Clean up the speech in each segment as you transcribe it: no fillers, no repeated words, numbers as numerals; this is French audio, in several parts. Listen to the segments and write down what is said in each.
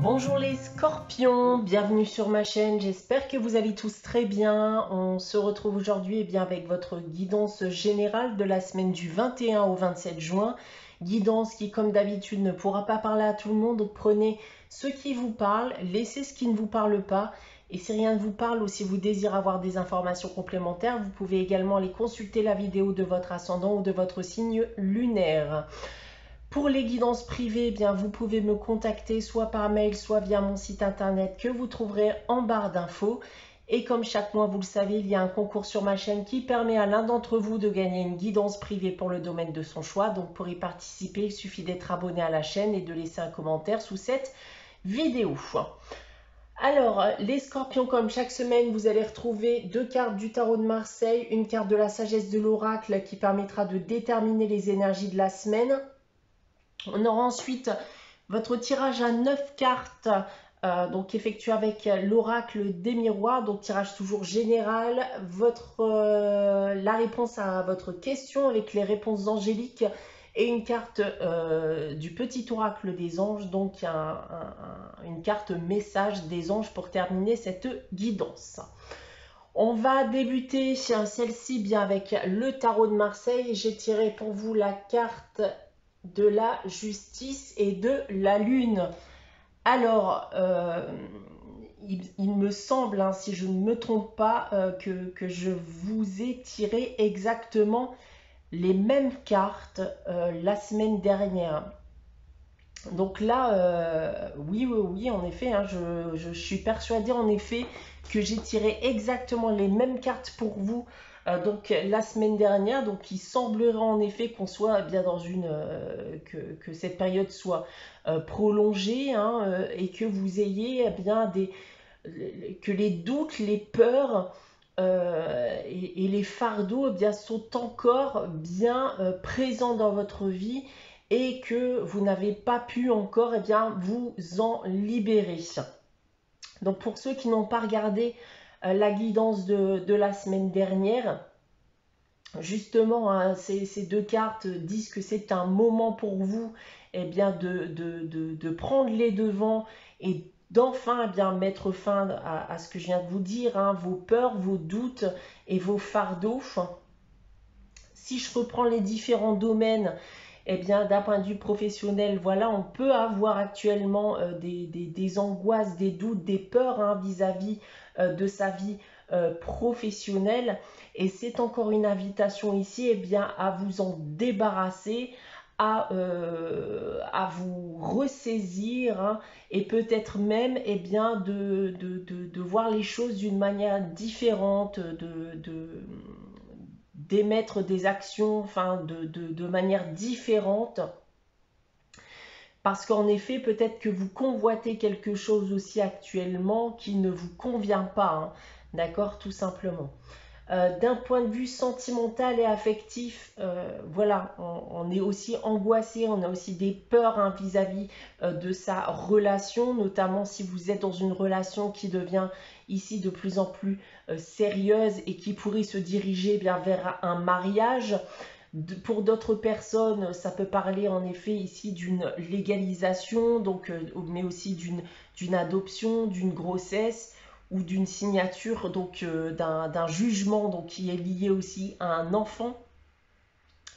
Bonjour les scorpions, bienvenue sur ma chaîne, j'espère que vous allez tous très bien. On se retrouve aujourd'hui avec votre guidance générale de la semaine du 21 au 27 juin. Guidance qui, comme d'habitude, ne pourra pas parler à tout le monde, donc prenez ce qui vous parle, laissez ce qui ne vous parle pas. Et si rien ne vous parle ou si vous désirez avoir des informations complémentaires, vous pouvez également aller consulter la vidéo de votre ascendant ou de votre signe lunaire. Pour les guidances privées, vous pouvez me contacter soit par mail, soit via mon site internet que vous trouverez en barre d'infos. Et comme chaque mois, vous le savez, il y a un concours sur ma chaîne qui permet à l'un d'entre vous de gagner une guidance privée pour le domaine de son choix. Donc pour y participer, il suffit d'être abonné à la chaîne et de laisser un commentaire sous cette vidéo. Alors, les scorpions, comme chaque semaine, vous allez retrouver deux cartes du tarot de Marseille, une carte de la sagesse de l'oracle qui permettra de déterminer les énergies de la semaine. On aura ensuite votre tirage à 9 cartes, donc effectué avec l'oracle des miroirs, donc tirage toujours général, la réponse à votre question avec les réponses angéliques et une carte du petit oracle des anges, donc une carte message des anges pour terminer cette guidance. On va débuter celle-ci avec le tarot de Marseille. J'ai tiré pour vous la carte de la justice et de la lune. Alors, il me semble, si je ne me trompe pas, que je vous ai tiré exactement les mêmes cartes la semaine dernière. Donc là, oui, en effet, je suis persuadée en effet que j'ai tiré exactement les mêmes cartes pour vous donc la semaine dernière. Donc il semblerait en effet qu'on soit bien dans que cette période soit prolongée et que vous ayez que les doutes, les peurs et les fardeaux sont encore bien présents dans votre vie et que vous n'avez pas pu encore vous en libérer. Donc pour ceux qui n'ont pas regardé la guidance de la semaine dernière, justement ces deux cartes disent que c'est un moment pour vous de prendre les devants et d'enfin mettre fin à ce que je viens de vous dire, vos peurs, vos doutes et vos fardeaux. Si je reprends les différents domaines, d'un point de vue professionnel, voilà, on peut avoir actuellement des angoisses, des doutes, des peurs vis-à-vis de sa vie professionnelle. Et c'est encore une invitation ici à vous en débarrasser, à vous ressaisir et peut-être même de voir les choses d'une manière différente, d'émettre des actions de manière différente, parce qu'en effet peut-être que vous convoitez quelque chose aussi actuellement qui ne vous convient pas, d'accord, tout simplement. D'un point de vue sentimental et affectif, voilà, on est aussi angoissé, on a aussi des peurs vis-à-vis de sa relation, notamment si vous êtes dans une relation qui devient ici de plus en plus sérieuse et qui pourrait se diriger vers un mariage. Pour d'autres personnes, ça peut parler en effet ici d'une légalisation, donc, mais aussi d'une adoption, d'une grossesse, ou d'une signature, donc d'un jugement donc, qui est lié aussi à un enfant.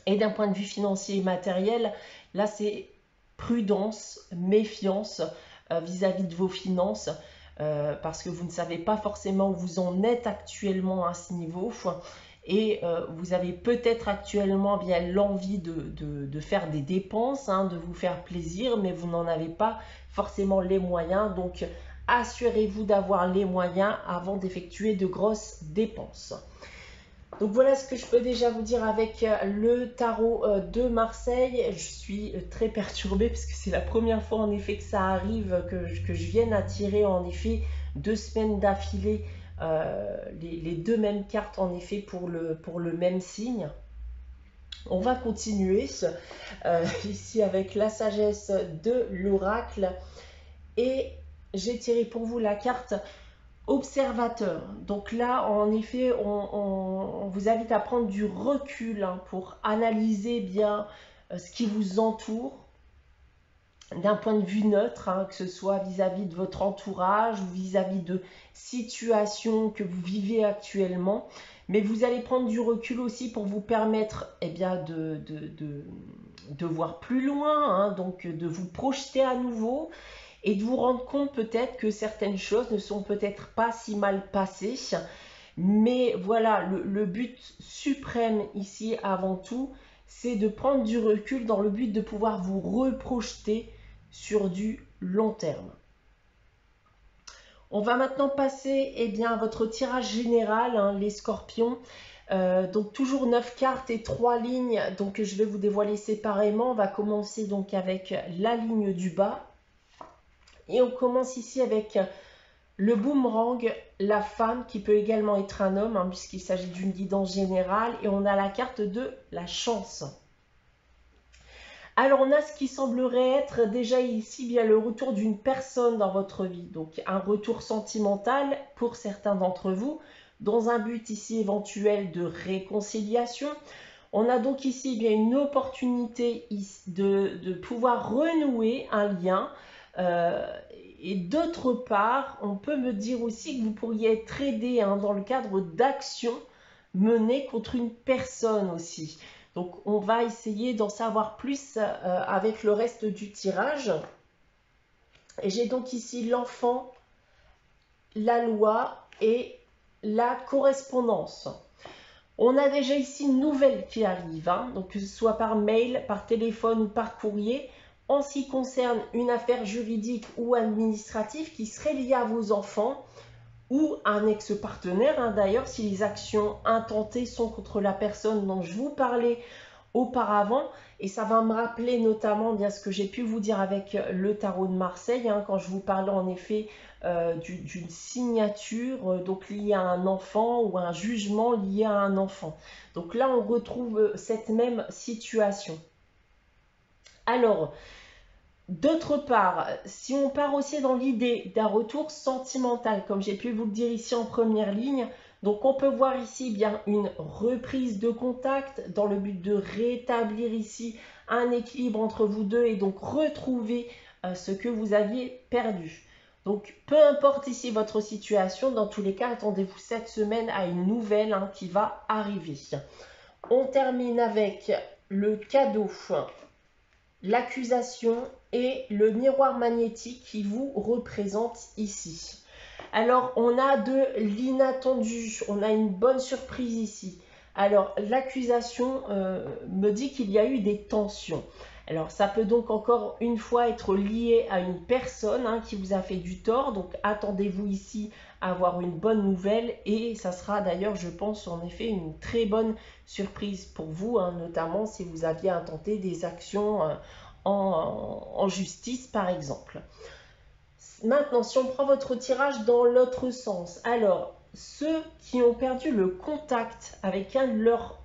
Et d'un point de vue financier et matériel, là c'est prudence, méfiance vis-à-vis de vos finances, parce que vous ne savez pas forcément où vous en êtes actuellement à ce niveau. Et vous avez peut-être actuellement l'envie de faire des dépenses, de vous faire plaisir, mais vous n'en avez pas forcément les moyens. Donc assurez-vous d'avoir les moyens avant d'effectuer de grosses dépenses. Donc voilà ce que je peux déjà vous dire avec le tarot de Marseille. Je suis très perturbée parce que c'est la première fois en effet que ça arrive, que je vienne à tirer en effet 2 semaines d'affilée les deux mêmes cartes en effet pour le même signe. On va continuer ici avec la sagesse de l'oracle et j'ai tiré pour vous la carte observateur. Donc là, en effet, on vous invite à prendre du recul pour analyser bien ce qui vous entoure d'un point de vue neutre, hein, que ce soit vis-à-vis de votre entourage ou vis-à-vis de situations que vous vivez actuellement. Mais vous allez prendre du recul aussi pour vous permettre de voir plus loin, hein, donc de vous projeter à nouveau et de vous rendre compte peut-être que certaines choses ne sont peut-être pas si mal passées. Mais voilà, le but suprême ici avant tout, c'est de prendre du recul dans le but de pouvoir vous reprojeter sur du long terme. On va maintenant passer à votre tirage général, hein, les scorpions. Donc toujours 9 cartes et 3 lignes, donc je vais vous dévoiler séparément. On va commencer donc avec la ligne du bas. Et on commence ici avec le boomerang, la femme, qui peut également être un homme, hein, puisqu'il s'agit d'une guidance générale. Et on a la carte de la chance. Alors on a ce qui semblerait être déjà ici bien le retour d'une personne dans votre vie. Donc un retour sentimental pour certains d'entre vous, dans un but ici éventuel de réconciliation. On a donc ici bien une opportunité de pouvoir renouer un lien. Et d'autre part, on peut me dire aussi que vous pourriez être aidé, hein, dans le cadre d'actions menées contre une personne aussi. Donc on va essayer d'en savoir plus avec le reste du tirage. Et j'ai donc ici l'enfant, la loi et la correspondance. On a déjà ici une nouvelle qui arrive, hein, donc que ce soit par mail, par téléphone ou par courrier, en ce qui concerne une affaire juridique ou administrative qui serait liée à vos enfants ou un ex-partenaire, hein, d'ailleurs, si les actions intentées sont contre la personne dont je vous parlais auparavant. Et ça va me rappeler notamment bien ce que j'ai pu vous dire avec le tarot de Marseille, hein, quand je vous parlais en effet d'une signature donc liée à un enfant ou un jugement lié à un enfant. Donc là on retrouve cette même situation. Alors d'autre part, si on part aussi dans l'idée d'un retour sentimental, comme j'ai pu vous le dire ici en première ligne, donc on peut voir ici bien une reprise de contact dans le but de rétablir ici un équilibre entre vous deux et donc retrouver ce que vous aviez perdu. Donc peu importe ici votre situation, dans tous les cas, attendez-vous cette semaine à une nouvelle, hein, qui va arriver. On termine avec le cadeau, l'accusation et le miroir magnétique qui vous représente ici. Alors, on a de l'inattendu, on a une bonne surprise ici. Alors, l'accusation me dit qu'il y a eu des tensions. Alors, ça peut donc encore une fois être lié à une personne, hein, qui vous a fait du tort. Donc, attendez-vous ici à avoir une bonne nouvelle. Et ça sera d'ailleurs, je pense, en effet, une très bonne surprise pour vous, hein, notamment si vous aviez intenté des actions en justice, par exemple. Maintenant, si on prend votre tirage dans l'autre sens, alors ceux qui ont perdu le contact avec un de leurs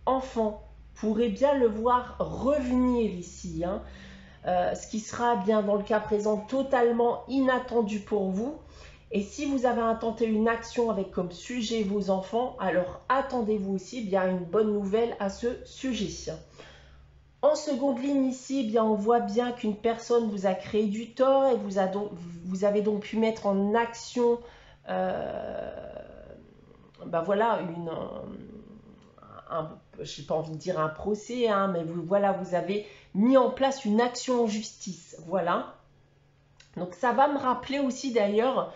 enfants pourraient bien le voir revenir ici, hein, ce qui sera bien dans le cas présent totalement inattendu pour vous. Et si vous avez intenté une action avec comme sujet vos enfants, alors attendez-vous aussi bien une bonne nouvelle à ce sujet. En seconde ligne ici, bien, on voit bien qu'une personne vous a créé du tort et vous avez donc pu mettre en action voilà, je n'ai pas envie de dire un procès, hein, mais voilà, vous avez mis en place une action en justice. Voilà. Donc ça va me rappeler aussi d'ailleurs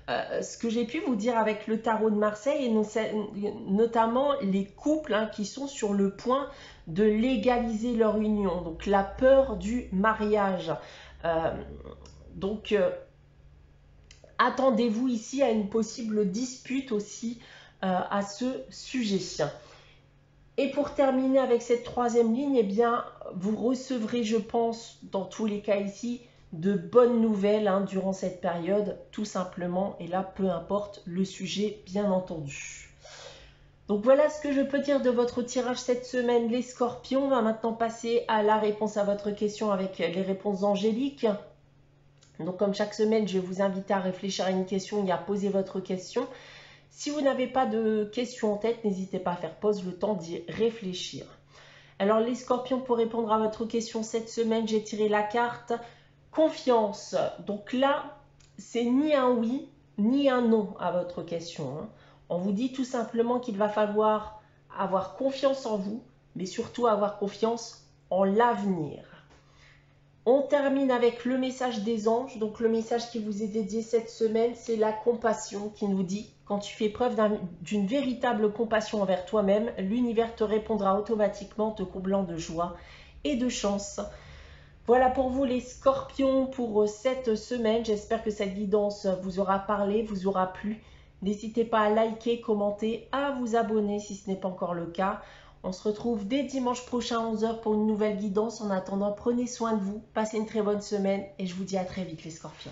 ce que j'ai pu vous dire avec le tarot de Marseille, et notamment les couples, hein, qui sont sur le point de légaliser leur union. Donc la peur du mariage. Attendez-vous ici à une possible dispute aussi à ce sujet. Et pour terminer avec cette troisième ligne, eh bien, vous recevrez, je pense, dans tous les cas ici, de bonnes nouvelles, hein, durant cette période, tout simplement. Et là, peu importe le sujet, bien entendu. Donc voilà ce que je peux dire de votre tirage cette semaine, les scorpions. On va maintenant passer à la réponse à votre question avec les réponses angéliques. Donc comme chaque semaine, je vais vous inviter à réfléchir à une question et à poser votre question. Si vous n'avez pas de questions en tête, n'hésitez pas à faire pause, le temps d'y réfléchir. Alors les scorpions, pour répondre à votre question cette semaine, j'ai tiré la carte Confiance. Donc là, c'est ni un oui, ni un non à votre question, hein. On vous dit tout simplement qu'il va falloir avoir confiance en vous, mais surtout avoir confiance en l'avenir. On termine avec le message des anges. Donc le message qui vous est dédié cette semaine, c'est la compassion qui nous dit: quand tu fais preuve d'une véritable compassion envers toi-même, l'univers te répondra automatiquement, te comblant de joie et de chance. Voilà pour vous les scorpions pour cette semaine. J'espère que cette guidance vous aura parlé, vous aura plu. N'hésitez pas à liker, commenter, à vous abonner si ce n'est pas encore le cas. On se retrouve dès dimanche prochain à 11 h pour une nouvelle guidance. En attendant, prenez soin de vous, passez une très bonne semaine et je vous dis à très vite les scorpions.